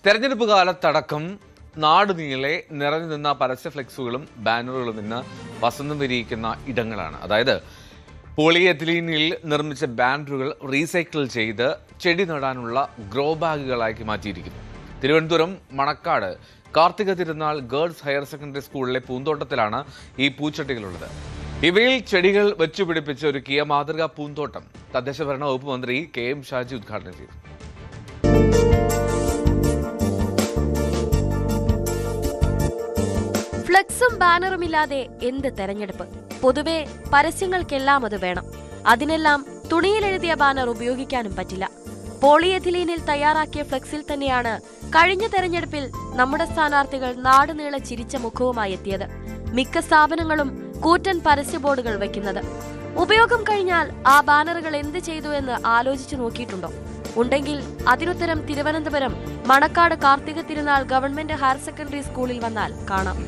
തെരഞ്ഞെടുപ്പ് കാലത്തടക്കം നാടുനീളെ നിറഞ്ഞു നിന്ന പരസ്യ ഫ്ലെക്സുകളും ബാനറുകളും ഇന്ന് വസന്തം വിരിയിക്കുന്ന ഇടങ്ങളാണ്. അതായത് പോളിയെത്തിലീനിൽ നിർമ്മിച്ച ബാനറുകൾ റീസൈക്കിൾ ചെയ്ത് ചെടി നടാനുള്ള ഗ്രോ ബാഗുകളാക്കി മാറ്റിയിരിക്കുന്നു. Thiruvananthapuram Manacaud Karthika Thirunal girls higher secondary സ്കൂളിലെ പൂന്തോട്ടത്തിലാണ് ഈ പൂച്ചട്ടികളുള്ളത്. ഇവയിൽ ചെടികൾ വെച്ചുപിടിപ്പിച്ച് ഒരുക്കിയ മാതൃകാ പൂന്തോട്ടം തദ്ദേശഭരണ വകുപ്പ് മന്ത്രി KM ഷാജി ഉദ്ഘാടനം ചെയ്തു. ഫ്ലെക്സും ബാനറുമില്ലാതെ എന്ത് തെരഞ്ഞെടുപ്പ്? പൊതുവെ പരസ്യങ്ങൾക്കെല്ലാം അത് വേണം. അതിനെല്ലാം തുണിയിലെഴുതിയ ബാനർ ഉപയോഗിക്കാനും പറ്റില്ല. പോളിയെഥിലീനിൽ തയ്യാറാക്കിയ ഫ്ലെക്സിൽ തന്നെയാണ് കഴിഞ്ഞ തെരഞ്ഞെടുപ്പിൽ നമ്മുടെ സ്ഥാനാർത്ഥികൾ നാടുനീളെ ചിരിച്ച മുഖവുമായി എത്തിയത്. മിക്ക സ്ഥാപനങ്ങളും കൂറ്റൻ പരസ്യ ബോർഡുകൾ വയ്ക്കുന്നത്. ഉപയോഗം കഴിഞ്ഞാൽ ആ ബാനറുകൾ എന്ത് ചെയ്തു എന്ന് ആലോചിച്ചു നോക്കിയിട്ടുണ്ടോ? ഉണ്ടെങ്കിൽ അതിനുത്തരം Thiruvananthapuram Manacaud Karthika Thirunal government higher secondary സ്കൂളിൽ വന്നാൽ കാണാം.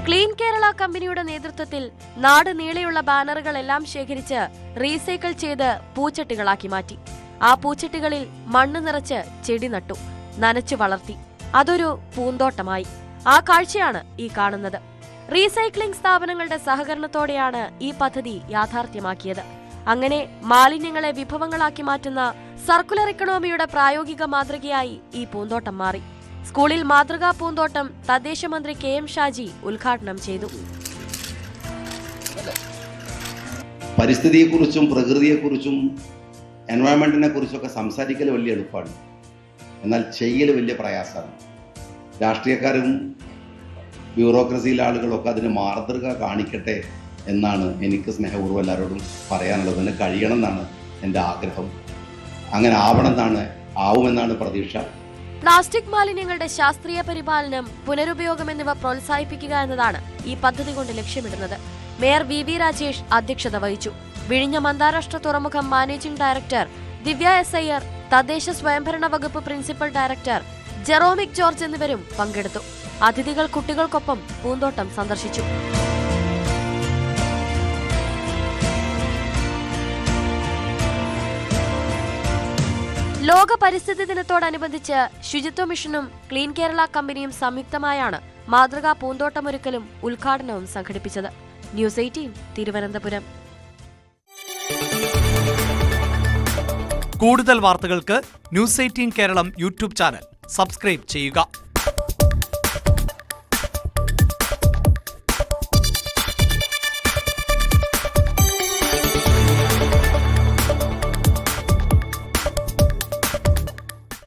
ക്ലീൻ കേരള കമ്പനിയുടെ നേതൃത്വത്തിൽ നാട് നീളെയുള്ള ബാനറുകളെല്ലാം ശേഖരിച്ച് റീസൈക്കിൾ ചെയ്ത് പൂച്ചട്ടികളാക്കി മാറ്റി. ആ പൂച്ചട്ടികളിൽ മണ്ണ് നിറച്ച് ചെടി നട്ടു, നനച്ചു വളർത്തി. അതൊരു പൂന്തോട്ടമായി. ആ കാഴ്ചയാണ് ഈ കാണുന്നത്. റീസൈക്ലിംഗ് സ്ഥാപനങ്ങളുടെ സഹകരണത്തോടെയാണ് ഈ പദ്ധതി യാഥാർത്ഥ്യമാക്കിയത്. അങ്ങനെ മാലിന്യങ്ങളെ വിഭവങ്ങളാക്കി മാറ്റുന്ന സർക്കുലർ ഇക്കണോമിയുടെ പ്രായോഗിക മാതൃകയായി ഈ പൂന്തോട്ടം മാറി. സ്കൂളിൽ മാതൃകാ പൂന്തോട്ടം തദ്ദേശ മന്ത്രി KM ഷാജി ഉദ്ഘാടനം ചെയ്തു. പരിസ്ഥിതിയെക്കുറിച്ചും പ്രകൃതിയെക്കുറിച്ചും എൻവയോൺമെന്റിനെ കുറിച്ചൊക്കെ സംസാരിക്കൽ വലിയ എളുപ്പമാണ്, എന്നാൽ ചെയ്യൽ വലിയ പ്രയാസമാണ്. രാഷ്ട്രീയക്കാരും ബ്യൂറോക്രസിയിലെ ആളുകളൊക്കെ അതിന് മാതൃക കാണിക്കട്ടെ എന്നാണ് എനിക്ക് സ്നേഹപൂർവ്വം എല്ലാവരോടും പറയാനുള്ളത്. അതിന് കഴിയണം എന്നാണ് എൻ്റെ ആഗ്രഹം. അങ്ങനെ ആവുമെന്നാണ് പ്രതീക്ഷ. പ്ലാസ്റ്റിക് മാലിന്യങ്ങളുടെ ശാസ്ത്രീയ പരിപാലനം, പുനരുപയോഗം എന്നിവ പ്രോത്സാഹിപ്പിക്കുക എന്നതാണ് ഈ പദ്ധതി കൊണ്ട് ലക്ഷ്യമിടുന്നത്. മേയർ VV രാജേഷ് അധ്യക്ഷത വഹിച്ചു. വിഴിഞ്ഞം അന്താരാഷ്ട്ര തുറമുഖം മാനേജിംഗ് ഡയറക്ടർ ദിവ്യ S. അയ്യർ, തദ്ദേശ സ്വയംഭരണ വകുപ്പ് പ്രിൻസിപ്പൽ ഡയറക്ടർ ജെറോമിക് ജോർജ് എന്നിവരും പങ്കെടുത്തു. അതിഥികൾ കുട്ടികൾക്കൊപ്പം പൂന്തോട്ടം സന്ദർശിച്ചു. ലോക പരിസ്ഥിതി ദിനത്തോടനുബന്ധിച്ച് ശുചിത്വ മിഷനും ക്ലീൻ കേരള കമ്പനിയും സംയുക്തമായാണ് മാതൃകാ പൂന്തോട്ടമൊരുക്കലും ഉദ്ഘാടനവും സംഘടിപ്പിച്ചത്. ന്യൂസ് 18 തിരുവനന്തപുരം. കൂടുതൽ വാർത്തകൾക്ക് news 18 Keralam YouTube channel subscribe ചെയ്യുക.